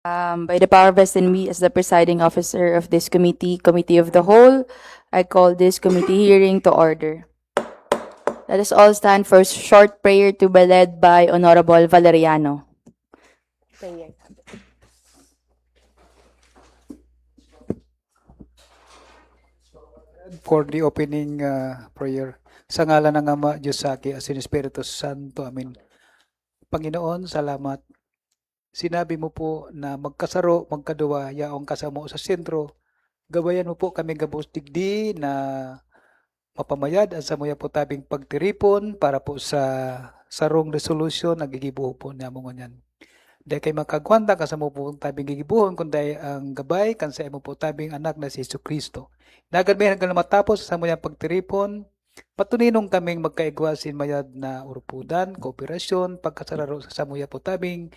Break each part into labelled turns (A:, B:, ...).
A: By the power vested in me as the presiding officer of this Committee of the Whole, I call this committee hearing to order. Let us all stand for a short prayer to be led by Honorable Valeriano. Prayer.
B: For the opening prayer. Sa ngalan ng Ama, Diyos sa akin, asin Espiritu Santo. Amen. Panginoon, salamat. Sinabi mo po na magkasaro, magkaduwa, yaong kasamo sa sentro. Gabayan mo po kami gabos digdi na mapamayad ang samuya po tabing pagtiripon para po sa sarong resolution na gigibuho po niya mo nganyan. Dahil kay makagwanta kasamo po tabing gigibuhon kundi ang gabay kansa mo po tabing anak na si Jesucristo. Nagad may hanggang matapos sa samuya pagtiripon, patuninong kaming magkaigwasin mayad na urupudan, kooperasyon, pagkasararo sa samuya po tabing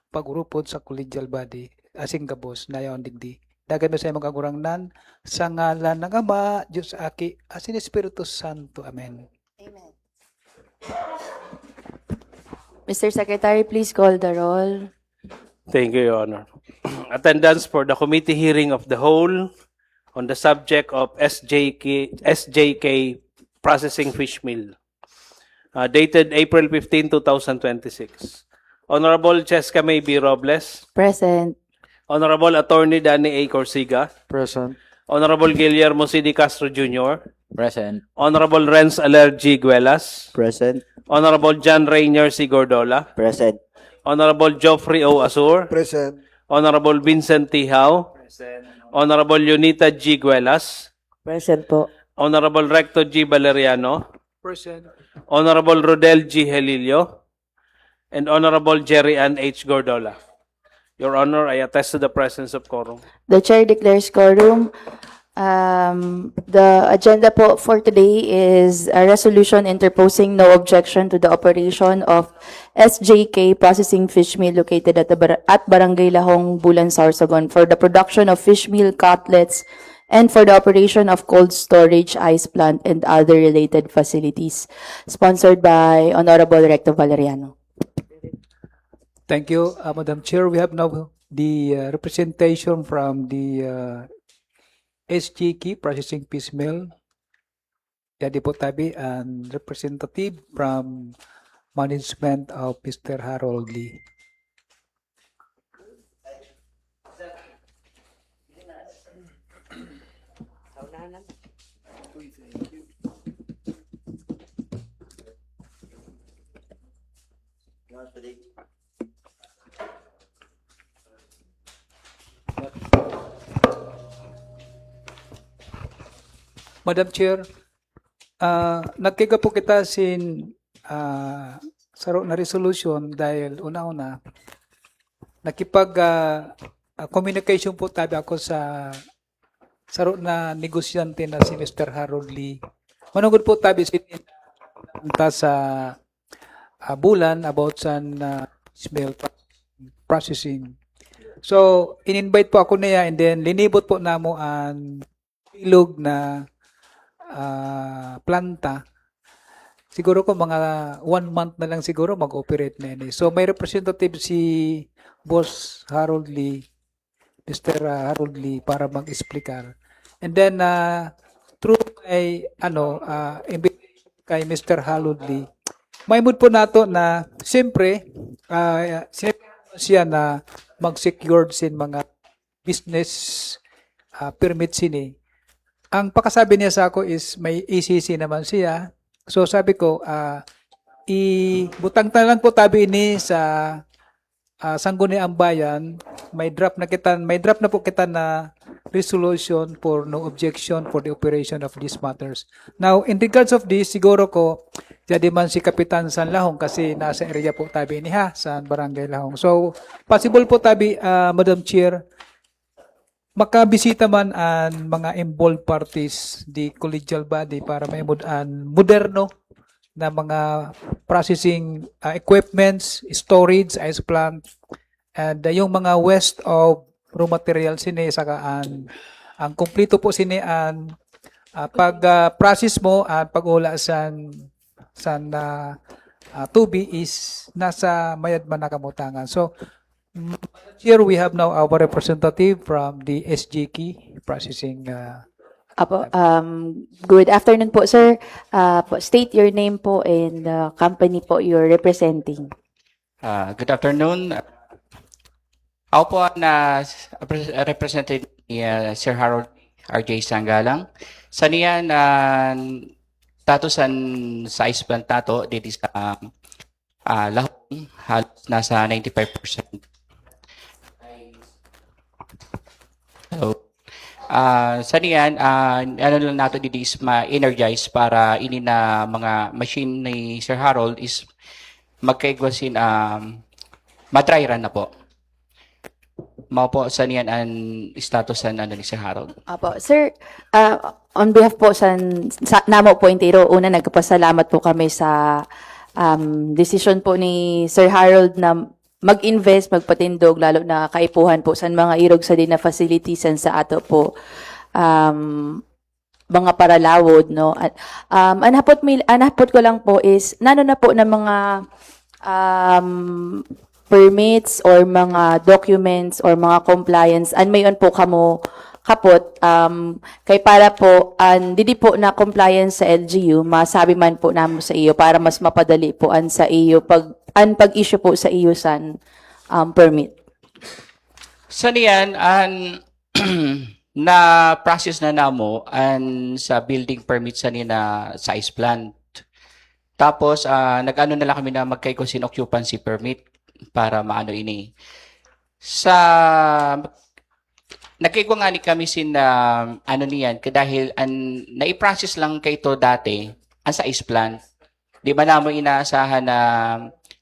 B: pag-urupod sa collegial body, asing gabos na yaon digdi. Dagay mo sa imong kagurangnan, sa ngalan ng Ama, Diyos aki, asin Espiritu Santo. Amen.
A: Amen. Mr. Secretary, please call the roll.
C: Thank you, Your Honor. Attendance for the committee hearing of the whole on the subject of SJK Processing Fish Mill, dated April 15, 2026. Honorable Cheska May B. Robles,
A: Present.
C: Honorable Attorney Danny A. Corsiga,
D: Present.
C: Honorable Guillermo C. D. Castro Jr.,
D: Present.
C: Honorable Renz Alergi Guelas,
D: Present.
C: Honorable John Rainier C. Gordola,
D: Present.
C: Honorable Geoffrey O. Asur,
D: Present.
C: Honorable Vincent T. Hao, Honorable Lunita G. Guelas,
A: Present po.
C: Honorable Recto G. Valeriano,
B: Present.
C: Honorable Rodel G. Helilio, and Honorable Jerry Ann H. Gordola. Your Honor, I attest to the presence of quorum.
A: The chair declares quorum. The agenda po for today is a resolution interposing no objection to the operation of SJK Processing Fish Mill located at Barangay Lahong, Bulan, Sorsogon for the production of fish meal cutlets and for the operation of cold storage, ice plant, and other related facilities. Sponsored by Honorable Recto Valeriano.
B: Thank you, Madam Chair. We have now the representation from the SJK Processing Fish Mill. Jadi po tabi and representative from management of Mr. Harold Lee. Madam Chair, nagkiga po kita sin saro na resolution dahil una-una nakipag communication po tabi ako sa saro na negosyante na si Mr. Harold Lee. Manungod po tabi sa bulan about sa smell processing. So, in-invite po ako niya and then linibot po namo ang ilog na planta. Siguro ko mga 1 month na lang siguro mag-operate na yun. So may representative si Boss Harold Lee, Mr. Harold Lee para mag-explicar. And then through kay kay Mr. Harold Lee, may mood po nato na siyempre siya na mag-secured sin mga business permit sini. Ang pakasabi niya sa ako is may ACC naman siya. So sabi ko, ibutang na lang po tabi ini sa Sangguniang Bayan. May draft na po kita na resolution for no objection for the operation of these matters. Now, in regards of this, siguro ko, jadi man si Kapitan San Lahong kasi nasa area po tabi ini sa Barangay Lahong. So, possible po tabi, Madam Chair, makabisita man ang mga involved parties di collegial body para may moderno na mga processing equipments, storage, ice plant, and yung mga waste of raw materials sini saka ang kumpleto po sini ang pag-process mo at pag-ula san tubi is nasa mayad man nakamutangan. So Here we have now our representative from the SGK processing.
A: Apo, good afternoon po, sir. State your name po and the company po you're representing.
D: Good afternoon. Ako po ang representative ni Sir Harold RJ Sanggalang. Sa niyan, tatusan sa ice plant tato, dito sa Lahong, halos nasa 95%. So, sa niyan, ano lang nato dito is ma-energize para ini na mga machine ni Sir Harold is magkaigwasin matry run na po. Mao po sa niyan ang status ano ni Sir Harold.
A: Apo, sir, on behalf po sa Namo po Intero, una nagpasalamat po kami sa decision po ni Sir Harold na mag-invest, magpatindog, lalo na kaipuhan po sa mga irog sa din na facilities sa ato po mga paralawod, no? At, anahapot ko lang po is, nano na po ng mga permits or mga documents or mga compliance, and mayon po kamo kapot, kay para po, didi po na compliance sa LGU, masabi man po namo sa iyo para mas mapadali po sa iyo pag-issue po sa iyo san permit.
D: Sa niyan na process na namo sa building permit sa nina sa ice plant. Tapos nag-ano na lang kami na magkaikosin occupancy permit para maano ini. Sa nagkaigwa nga ni kami ano niyan dahil nai-process lang kay to dati sa ice plant. Di ba namo inaasahan na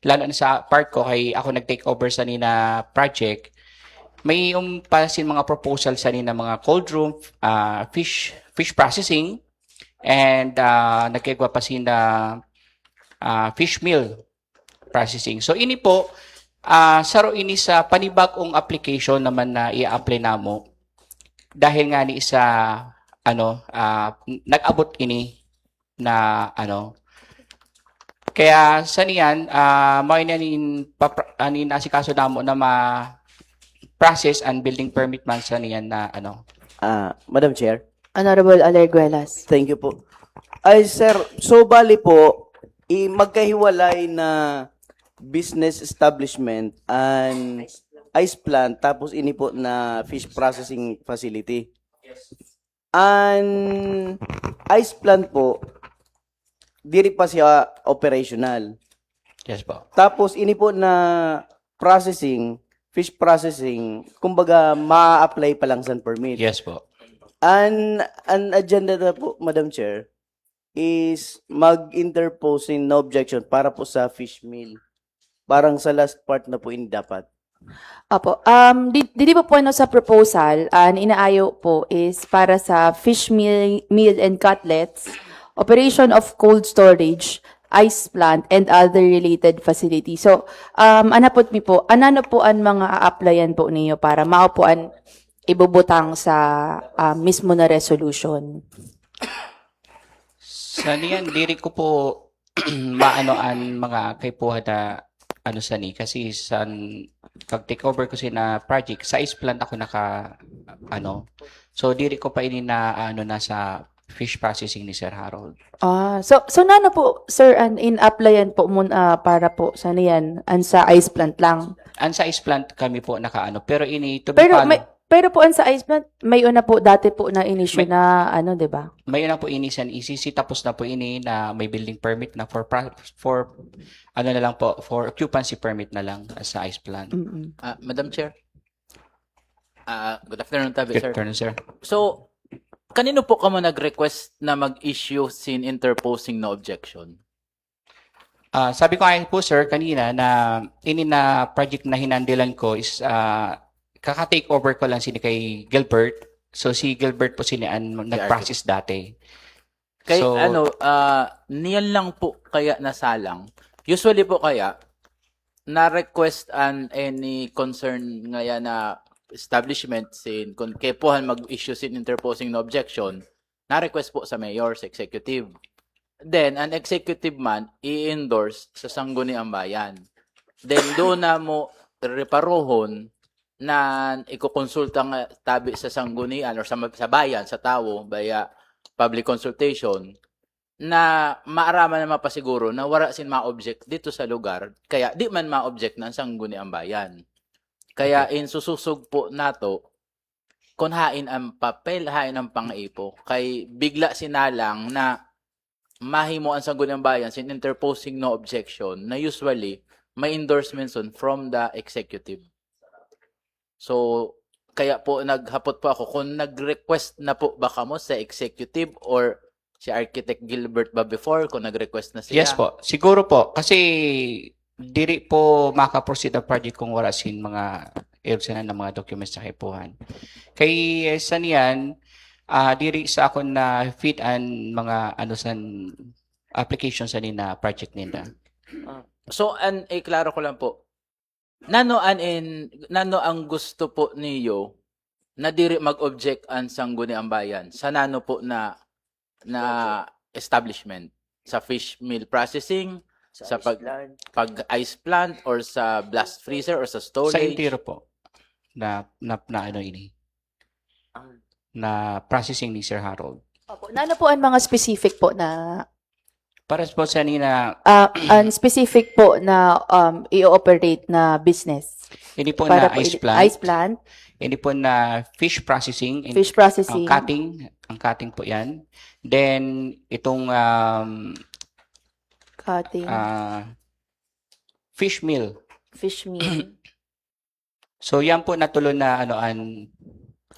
D: lalo na sa part ko kay ako nag-take over sa nina project, may pasin mga proposal sa nina mga cold room, fish processing, and nagkaigwa pa fish meal processing. So ini po, saro ini sa panibagong application naman na i-apply namo dahil nga ni isa nag-abot ini na kaya sa niyan, may nanin asikaso namo na ma-process and building permit man sa niyan na
E: Madam Chair,
A: Honorable Alerguelas.
E: thank you po. Ay sir, so bali po, magkahiwalay na business establishment and ice plant tapos ini po na fish processing facility. Ang ice plant po, diri pa siya operational.
D: yes po.
E: Tapos ini po na processing, fish processing, kumbaga ma-apply pa lang sa permit.
D: Yes po.
E: An agenda na po, Madam Chair, is mag-interposing no objection para po sa fish meal. Parang sa last part na po ini dapat.
A: Apo, di po sa proposal, ang inaayo po is para sa fish meal and cutlets, operation of cold storage, ice plant, and other related facilities. So, ano po ang mga a-applyan po niyo para maupuan ibubutang sa mismo na resolution?
D: Sa niyan, diri ko po maanoan mga kaipuhan na sa ni kasi sa pag-take over ko na project sa ice plant ako so diri ko pa ini na nasa fish processing ni Sir Harold.
A: So nano po sir in applyan po muna para po sa niyan sa ice plant lang.
D: Sa ice plant kami po pero ini to be
A: Pero po sa ice plant may una po dati po na inisyu na di ba?
D: may una po ini sa ECC tapos na po ini na may building permit na for na lang po for occupancy permit na lang sa ice plant.
F: Madam Chair. Good afternoon, Tabi,
D: Good
F: sir.
D: afternoon, sir.
F: So, kanino po ka mo nag-request na mag-issue sin interposing no objection?
D: Sabi ko ngayon po, sir, kanina na ini na project na hinandilan ko is kaka-take over ko lang kay Gilbert. So, si Gilbert po nag-process dati.
F: Kay
D: So-
F: niyan lang po kaya nasalang. Usually po kaya, na-request any concern ngaya na establishment sin kung kepuhan mag-issue sin interposing no objection, na-request po sa mayor, sa executive. Then, an executive man i-endorse sa sangguniang bayan. Then, doon na mo reparohon na ikukonsulta nga tabi sa sanggunian or sa bayan, sa tao, via public consultation, na maaraman na mapasiguro na wala sin ma-object dito sa lugar, kaya di man ma-object ng sangguniang bayan. Kaya in sususog po nato, kung hain ang papel, hain ang pangaipo, kay bigla sinalang na mahimo ang sangguniang bayan sin interposing no objection na usually may endorsements on from the executive. So, kaya po naghapot po ako kung nag-request na po ba kamo sa executive or si Architect Gilbert ba before kung nag-request na siya?
D: Yes po. Siguro po. Kasi diri po makaproceed ang project kung wala sin mga ng mga documents sa kaipuhan. Kay sa niyan, diri sa akon na fit and mga san applications sa na project nila.
F: So, klaro ko lang po. Nano ang gusto po niyo na diri mag-object ang sangguniang bayan sa nano po na establishment, sa fish meal processing, sa pag-ice plant or sa blast freezer or sa storage?
D: Sa intiro po na ano ini na processing ni Sir Harold.
A: Opo. Nano po ang mga specific po na
D: Para po sa nina,
A: ang specific po na i-operate na business?
D: hindi po
A: Para
D: na
A: po
D: ice plant,
A: ice plant,
D: hindi po na fish processing,
A: fish processing,
D: ang cutting po yan. Then, itong
A: cutting,
D: fish meal.
A: fish meal.
D: So, yan po natuloy na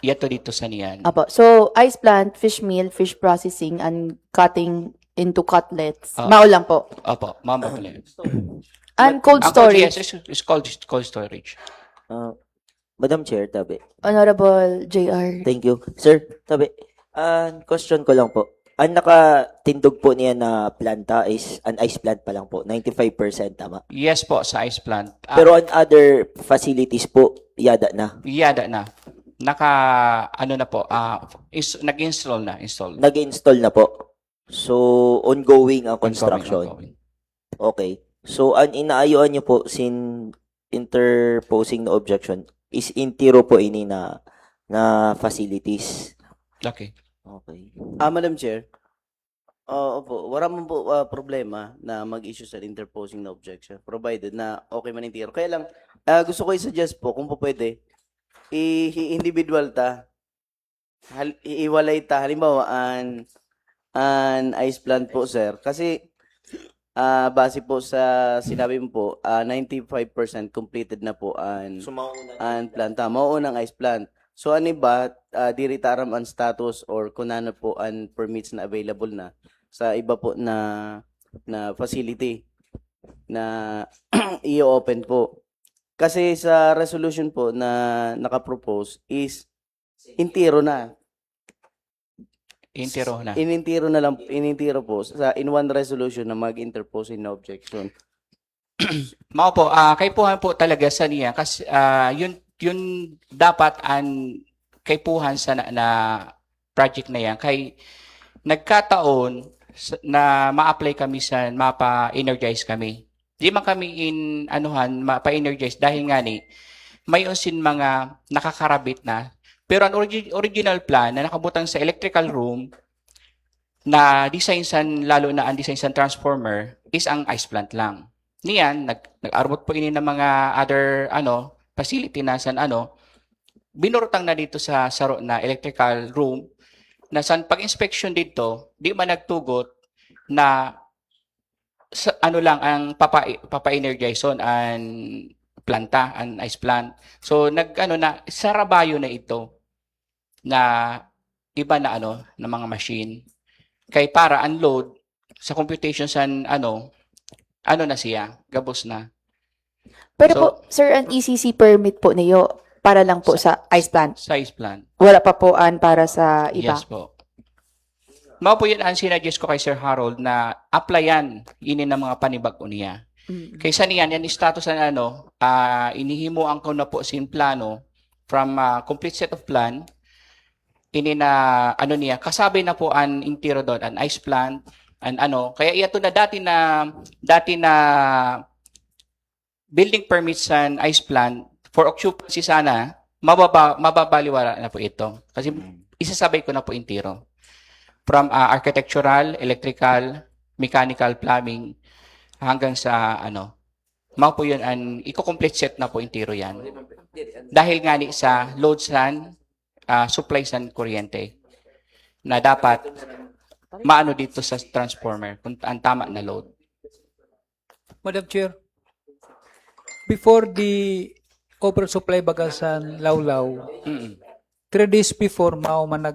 D: yato dito sa niyan.
A: Apo. So, ice plant, fish meal, fish processing, and cutting into cutlets. Mao lang po.
D: Opo, mama po yan.
A: And cold storage.
D: Yes, it's called cold storage.
G: Madam Chair, tabi.
A: Honorable JR.
G: Thank you. Sir, tabi. Question ko lang po. Ang nakatindog po niya na planta is an ice plant pa lang po. 95% tama.
D: Yes po, sa ice plant.
G: Pero on other facilities po, yada na.
D: Yada na. Na po, nag-install na.
G: Nag-install na po. So, ongoing ang construction.
D: Ongoing.
G: Okay. So, ang inaayuan niyo po sin interposing na objection is intiro po ini na facilities.
D: Okay.
G: Okay.
E: Madam Chair, opo, wala man po problema na mag-issue sa interposing na objection provided na okay man yung tiro. Kaya lang, gusto ko i-suggest po kung po pwede, individual ta, iiwalay ta, halimbawa, an ice plant po, sir. Kasi, base po sa sinabi mo po, 95% completed na po an planta. Mauunang ice plant. So, ano ba, diri taram ang status or kung ano po ang permits na available na sa iba po na facility na i-open po. Kasi sa resolution po na nakapropose is intiro na. Inintiro na lang, inintiro po in one resolution na mag-interpose in objection.
D: Mao po, kaipuhan po talaga sa niya kasi yun dapat ang kaipuhan sa na project na yan kay nagkataon na ma-apply kami sa mapa-energize kami. Di man kami mapa-energize dahil nga ni may unsin mga nakakarabit na. Pero ang original plan na nakabutang sa electrical room na design lalo na ang design sa transformer is ang ice plant lang. Niyan, nag-arbot po ini ng mga other facility na binurutang na dito sa saro na electrical room na pag-inspection dito, di man nagtugot na lang ang papa-energize ang planta, ang ice plant. So sarabayo na ito na iba na na mga machine kay para unload sa computation sa na siya, gabos na.
A: Pero
D: So,
A: po, sir, ang ECC permit po niyo para lang po sa ice plant.
D: Sa ice plant.
A: Wala pa po para sa iba.
D: Yes po. Mao po yun ang sinadjust ko kay Sir Harold na applyan ini ng mga panibag-o niya. Kaysa niyan, yan status na inihimo ang ko na po sin plano from complete set of plan, ini na niya, kasabi na po an intiro doon, an ice plant, kaya ito na dati na building permits and ice plant for occupancy sana, mababaliwala na po ito. Kasi isasabay ko na po intiro. From architectural, electrical, mechanical, plumbing, hanggang sa mga po yun, i-complete set na po intiro yan. Dahil nga ni sa loads and supplies and kuryente na dapat maano dito sa transformer kung ang tama na load.
B: Madam Chair, before the oversupply bagasan Lawlaw,
D: Mm-mm.
B: 3 days before mao man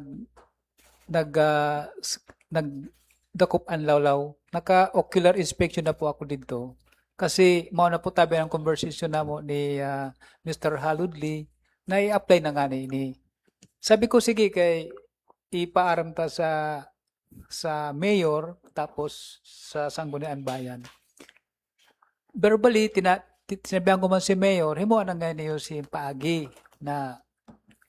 B: nagdakop ang Lawlaw, naka-ocular inspection na po ako dito. Kasi mao na po tabi ang conversation namo ni Mr. Haludli na i-apply na nga ni. Sabi ko sige kay ipaaram ta sa mayor tapos sa Sangguniang Bayan. Verbally, sinabihan ko man si mayor, himuan na nga niyo si paagi na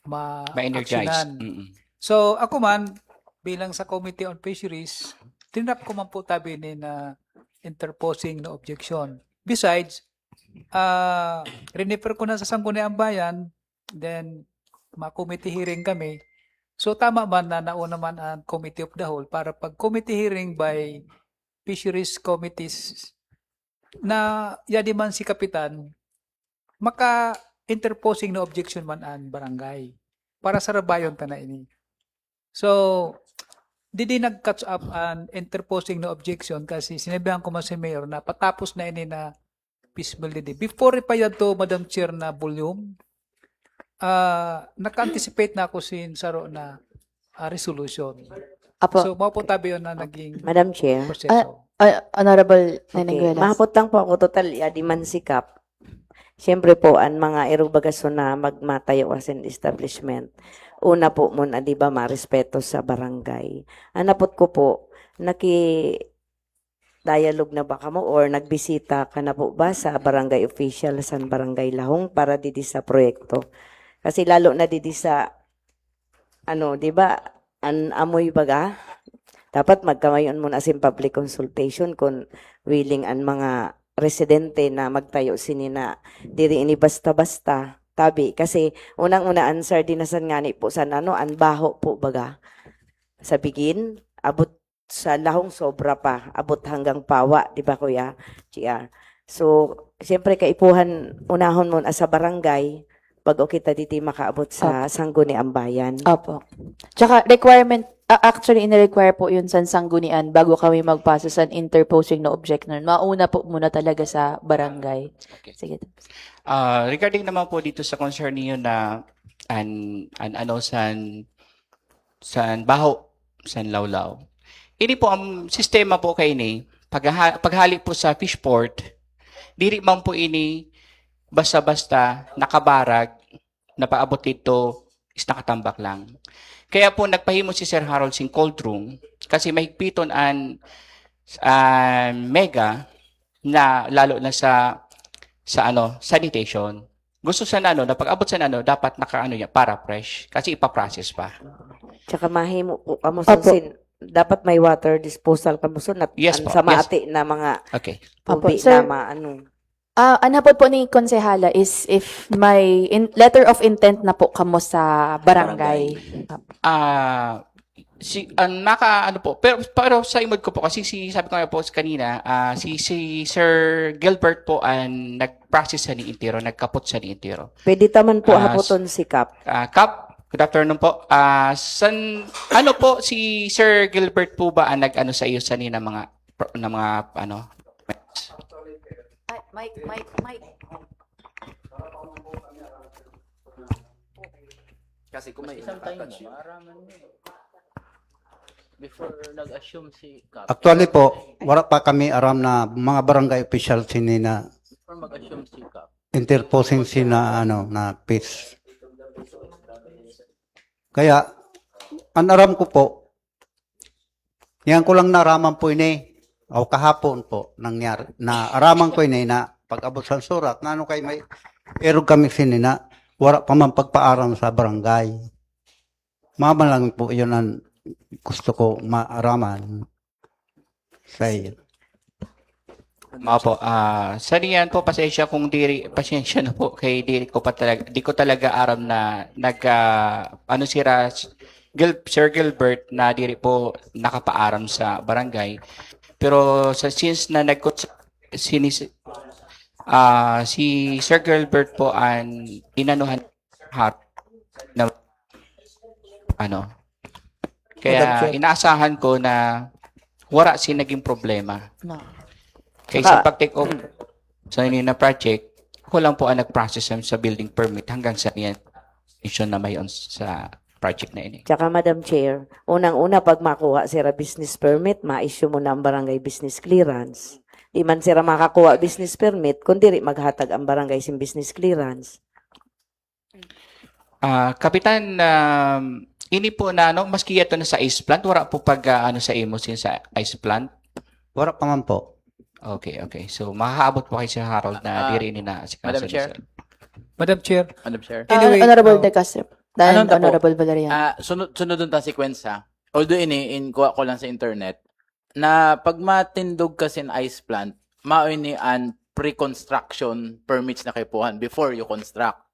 D: Ma-energize.
B: ma-actionan.
D: Mm-mm.
B: So, ako man, bilang sa Committee on Fisheries, tinrap ko man po tabi ni na interposing na objection. Besides, rinifer ko na sa Sangguniang Bayan, then, ma-committee hearing kami. So, tama man na nauna man ang Committee of the Whole para pag committee hearing by Fisheries Committees na yadi man si Kapitan, maka-interposing na objection man ang barangay para sa rabayon ta na ini. So, di nag-catch up an interposing na objection kasi sinabihan ko man si Mayor na patapos na ini na peaceful didi. Before pa yan to, Madam Chair, na volume, naka-anticipate na ako sin saro na resolution.
A: Apo,
B: So, mapuntabi yun na naging
H: Madam Chair.
B: proseso.
A: Honorable
H: Okay.
A: Neneng
H: Mahapot lang po ako total di man sikap. Siyempre po ang mga irubagason na magmatayo as an establishment. Una po muna di ba marespeto sa barangay. Anapot ko po dialogue na ba kamo or nagbisita ka na po ba sa barangay official sa barangay Lahong para didi sa proyekto? Kasi lalo na didi sa di ba amoy baga? Dapat magkamayon muna sin public consultation kung willing ang mga residente na magtayo sinina diri ini basta-basta tabi kasi unang-una answer dinasan ngani po sa an baho po baga sa bigin abot sa Lahong sobra pa abot hanggang Pawa di ba kuya GR. So siyempre kaipuhan unahon mo sa barangay bago kita diti makaabot sa Sangguniang Bayan.
A: Opo. Tsaka requirement, actually in-require po yun sa sanggunian bago kami magpasa sa interposing na objection. Mauna po muna talaga sa barangay.
D: Okay.
A: Sige.
D: Regarding naman po dito sa concern niyo na san baho san Lawlaw. Ini po ang sistema po kay ini paghali po sa fishport diri man po ini basta-basta nakabarag na paabot dito is nakatambak lang. Kaya po nagpahimo si Sir Harold sing cold room kasi mahigpiton ang mega na lalo na sa sanitation. Gusto sa na pag-abot sa dapat para fresh kasi ipa-process pa.
H: Tsaka mahimo po kamo
A: Opo.
H: sin dapat may water disposal kamo at
D: Yes po,
H: sa
D: yes.
H: maati na mga
D: Okay.
H: tubig
A: Opo, sir.
H: na
A: Ang napod po ni Konsehala is if may letter of intent na po kamo sa barangay.
D: Pero sa imod ko po kasi sabi ko nga po kanina si Sir Gilbert po ang nag-process sa ni Intero, nagkapot sa ni Intero.
H: pwede taman po
D: Ah,
H: hapoton sikap.
D: Kap, good afternoon po. Si Sir Gilbert po ba ang sa iyo sa ni na mga
A: Mike.
F: Kasi kung may isang time mo, maraman mo before nag-assume si Cap.
I: Actually po, wala pa kami aram na mga barangay official sinina
F: Before mag-assume si Cap.
I: interposing sina na peace. Kaya ang aram ko po, yan ko lang naraman po ini o kahapon po nangyari na araman ko ini na pag-abot sa surat na kay may erog kami sinina wala pa man pagpaaram sa barangay. Mama lang po yun ang gusto ko maaraman sa iyo.
D: Opo, sa riyan po, pasensya kung pasensya na po, kay di ko talaga aram na ano Sir Gilbert na diri po nakapaaram sa barangay. Pero since na si Sir Gilbert po ang inanuhan hat na ano. Kaya inaasahan ko na wala si naging problema.
A: No.
D: Kaysa pag-take over sa na project, ako lang po ang nag-process sa building permit hanggang sa mission na mayon sa project na ini.
H: Tsaka Madam Chair, unang-una pag makuha sira business permit, ma-issue mo na ang barangay business clearance. Di man sira makakuha business permit, kundi maghatag ang barangay sin business clearance.
D: Kapitan, ini po na maski ito na sa ice plant, wala po pag ano sa imo sa ice plant.
I: Wala pa man po.
D: Okay. So makakaabot po kayo sa Harold na diri ini na si
F: Madam
D: Councilor
F: Chair.
D: Rizal.
B: Madam Chair,
F: Madam Chair.
B: Anyway,
A: Honorable De Castro. Dan
F: Anong tapo?
A: Honorable Valerian.
F: Sunod dun ta sequence ha. Although in kuha ko lang sa internet, na pag matindog kasi in ice plant, mao ini an pre-construction permits na kaipuhan before you construct.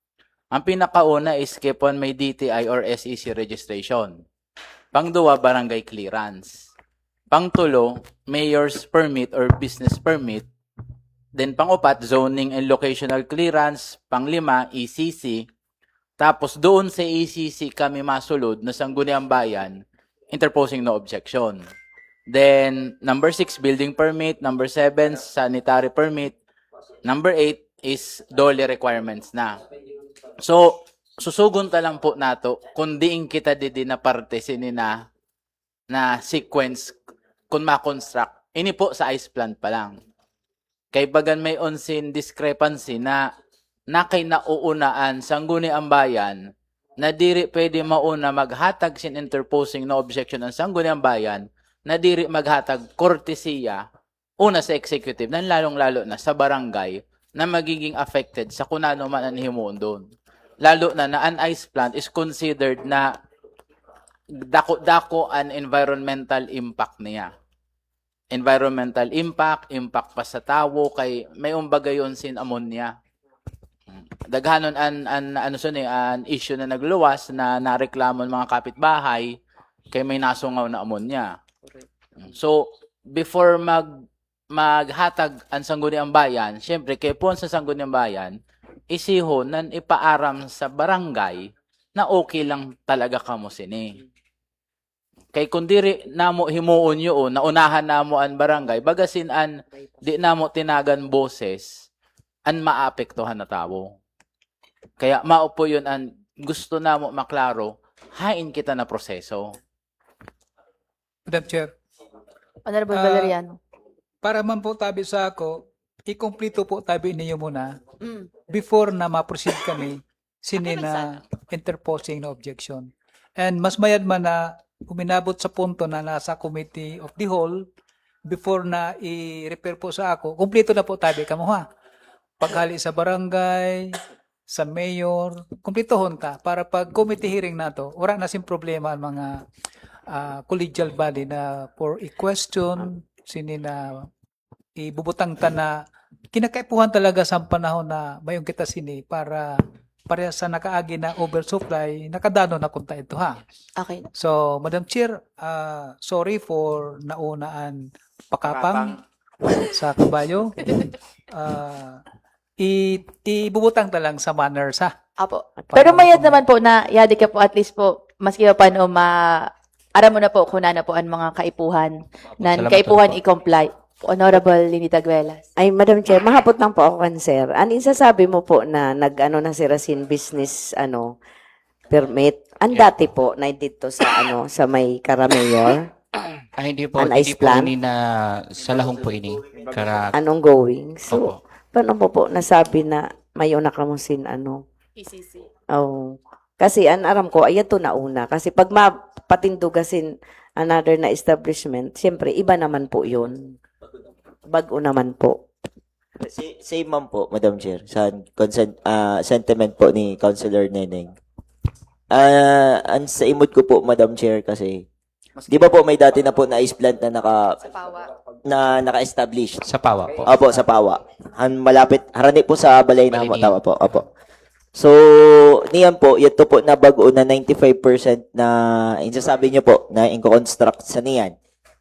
F: Ang pinakauna is kaipuhan may DTI or SEC registration. Pangduwa, barangay clearance. Pangtulo, mayor's permit or business permit. Then pangupat, zoning and locational clearance. Panglima, ECC. Tapos doon sa ECC kami masulod na Sangguniang Bayan, interposing no objection. Then number 6, building permit. Number 7, sanitary permit. Number 8 is DOLE requirements na. So, susugon ta lang po nato kung diin kita didi na parte sinina na sequence kung ma-construct. Ini po sa ice plant pa lang. Kay bagan may onsin discrepancy na kay nauunaan Sangguniang Bayan na diri pwede mauna maghatag sin interposing no objection ang Sangguniang Bayan na diri maghatag kortesiya una sa executive nan lalong-lalo na sa barangay na magiging affected sa kunano man ang himuon doon. Lalo na an ice plant is considered na dako an environmental impact niya. Environmental impact pa sa tawo kay may umbagayon sin ammonia. Daghanon an issue na nagluwas na nareklamo ng mga kapitbahay kay may nasungaw na ammonia. So before maghatag ang Sangguniang Bayan, syempre kay pon sa Sangguniang Bayan isihon nan ipaaram sa barangay na okay lang talaga kamo sini. Kay kundiri namo himuon yun, naunahan namo an barangay, bagasin an di namo tinagan boses, an maapektuhan na tao. Kaya maupo yun an gusto namo maklaro, hain kita na proseso.
B: Madam Chair,
A: Honorable Valeriano.
B: para man po tabi sa ako, ikumpleto po tabi niyo muna before na ma-proceed kami sinina interposing na objection. And mas mayad man na uminabot sa punto na nasa committee of the whole before na i-refer po sa ako, kumpleto na po tabi kamo ha. Paghali sa barangay, sa mayor, kumpletohon ta para pag committee hearing na to, wala na sin problema ang mga collegial body na for i-question sinina ibubutang ta na kinakaipuhan talaga sa panahon na mayong kita sini para sa nakaagi na oversupply, nakadano na kunta ito ha.
A: Okay.
B: So, Madam Chair, sorry for naunaan pakapang sa kabayo. Ibubutang ta lang sa manners ha.
A: Apo. Pero mayad naman po na yadi ka po at least po maski pa paano aram mo na po kung ano po ang mga kaipuhan na
D: Salamat
A: kaipuhan
D: po.
A: i-comply. Honorable Lini Taguelas.
H: Ay, Madam Chair, mahapot lang po ako kan sir. Anin sasabi mo po na na sira sin business permit? Ang dati po na dito sa sa may Caramayor.
D: Hindi po,
H: An
D: hindi
H: ice
D: po
H: plant?
D: ini na sa lahong po ini.
H: Anong going? So,
D: Opo.
H: paano mo po nasabi na may una ka mo sin
A: PCC.
H: Oh. Kasi an aram ko ayan to na una kasi pag mapatindugasin another na establishment, siyempre iba naman po 'yun. Bago naman po.
G: Same man po, Madam Chair, sa sentiment po ni Councilor Neneng. Ang sa imod ko po, Madam Chair, kasi Di ba po may dati na po na ice plant na naka-establish?
D: Sa PAWA po.
G: Opo, sa Pawa. Malapit, harani po sa Balay na
D: Balay
G: tawa po. Opo. So, niyan po, ito po na bago na 95% na insasabi niyo po na inco-construct sa niyan.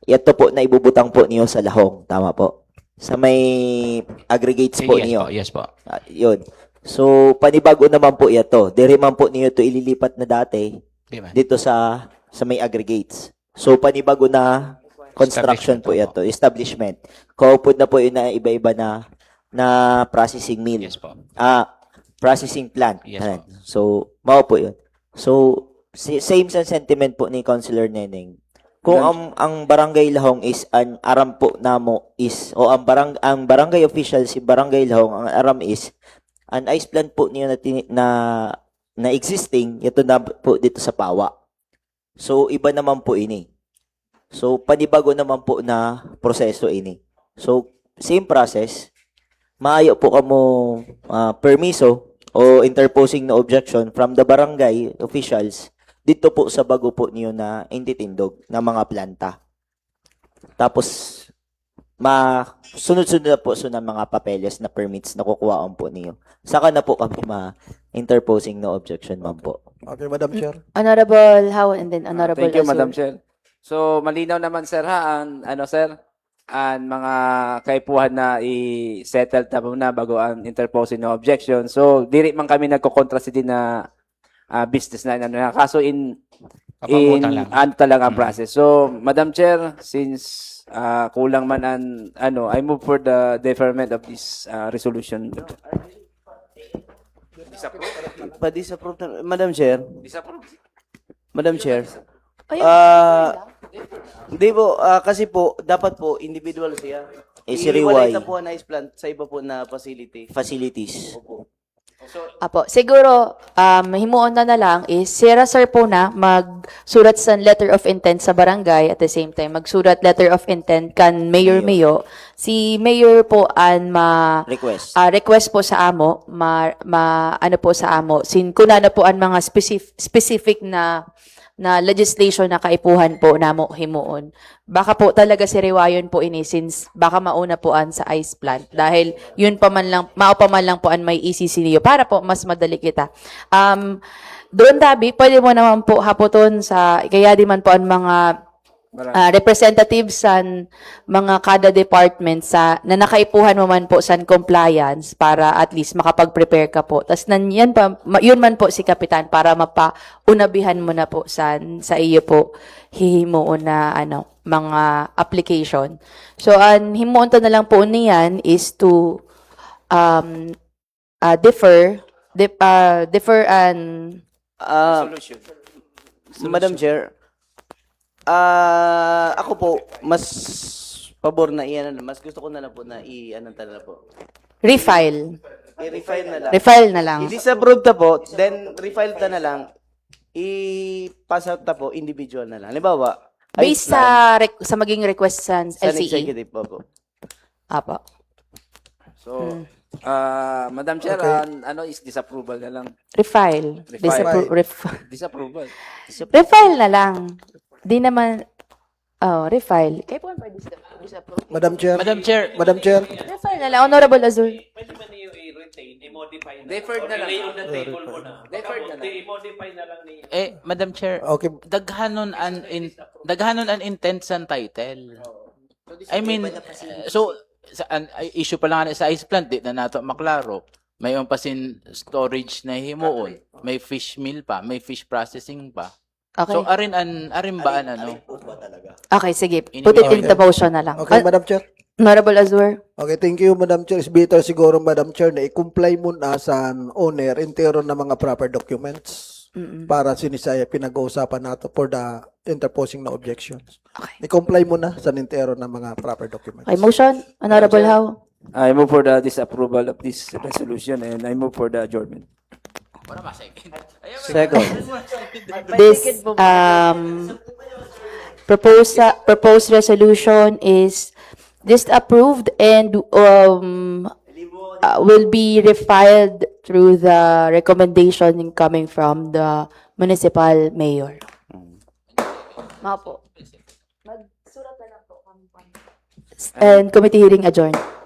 G: Ito po na ibubutang po niyo sa Lahong. Tama po. Sa may aggregates po
D: Yes
G: niyo.
D: po, yes po.
G: Yun. So, panibago naman po ito. Diri man po niyo to ililipat na dati
D: Di ba?
G: dito sa may aggregates. So, panibago na construction po ito, establishment. Kaupod na po yun na iba-iba na processing mill.
D: Yes po.
G: Processing plant.
D: Yes po.
G: So, mao po yun. So, same sa sentiment po ni Councilor Neneng. Kung ang Barangay Lahong is ang aram po namo is o ang barangay official si Barangay Lahong ang aram is an ice plant po niya na existing ito na po dito sa Pawa. So, iba naman po ini. So, panibago naman po na proseso ini. So, same process. Maayo po kamo permiso o interposing na objection from the barangay officials dito po sa bago po niyo na intitindog na mga planta. Tapos, sunod-sunod na po ng mga papeles na permits na kukuhaan po niyo. Saka na po kami interposing na objection, ma'am po.
J: Okay, Madam Chair.
A: Honorable How and then Honorable
K: Thank you,
A: Azul.
K: Madam Chair. So, malinaw naman, sir, ha? Sir? Ang mga kaipuhan na i-settle na bago ang interposing na objection. So, diri man kami nagkokontra si din na business na kaso
D: Papangutang lang.
K: ano talaga ang process. So, Madam Chair, since kulang man ang I move for the deferment of this resolution.
E: Pa-disapprove na, Madam Chair. Madam Chair. Hindi po, kasi po, dapat po, individual siya.
G: Si
E: Ihiwalay
G: Riway.
E: na po na ice plant sa iba po na facility.
G: Facilities.
A: Apo, siguro, himuon na lang is, sir po na magsurat sa letter of intent sa barangay at the same time, magsurat letter of intent kan Mayor Mayo. Si Mayor po an
G: Request.
A: request po sa amo, ano po sa amo, kuna na po ang mga specific na legislation na kaipuhan po namo himuon. Baka po talaga si Riwayon po ini since baka mauna po an sa ice plant dahil yun pa man lang, mao pa man lang po an may ECC niyo para po mas madali kita. Doon Dabi, pwede mo naman po hapoton sa, kaya di man po ang mga representatives sa mga kada department na nakaipuhan mo man po sa compliance para at least makapag-prepare ka po. Tapos yun man po si Kapitan para mapaunabihan mo na po sa iyo po hihimuon na mga application. So, ang himuon to na lang po niyan is to defer and
E: Madam Chair, ako po, mas pabor na mas gusto ko na lang po na na po.
A: refile.
E: I-refile na lang.
A: Refile na lang.
E: I-disapprove na po, then refile na lang, i-pass out na po, individual na lang. Halimbawa,
A: Based sa maging request sa
E: sa
A: LCE.
E: executive po.
A: Apo.
K: So, Madam Chair, is disapproval na lang.
A: Refile.
K: Disapproval.
A: Refile na lang. Di naman, refile. Kaya po pa disapprove.
J: Madam Chair.
F: Madam Chair,
J: Madam Chair.
A: Refile na lang. Honorable Azul.
C: Pwede ba niyo i-retain, i-modify na?
K: Deferred na lang.
C: Lay on the table mo na.
K: Deferred na lang.
C: I-modify na lang niyo.
F: Madam Chair,
J: Okay.
F: daghanon an intent sa title. I mean, so issue pa lang sa ice plant di na nato maklaro. May pasin storage na himuon, may fish meal pa, may fish processing pa.
A: Okay.
F: So arin ba
A: Okay, sige. Put it in the motion na lang.
J: Okay, Madam Chair.
A: Honorable Azur.
J: Okay, thank you, Madam Chair. It's better siguro, Madam Chair, na i-comply muna sa owner intero ng mga proper documents para sinisaya pinag-uusapan nato for the interposing na objections.
A: Okay.
J: I-comply muna sa intero ng mga proper documents.
A: Okay, motion. Honorable How.
K: I move for the disapproval of this resolution and I move for the adjournment.
E: Second.
A: This proposed resolution is disapproved and will be refiled through the recommendation coming from the municipal mayor. Mga po. Magsurat na lang po. And committee hearing adjourned.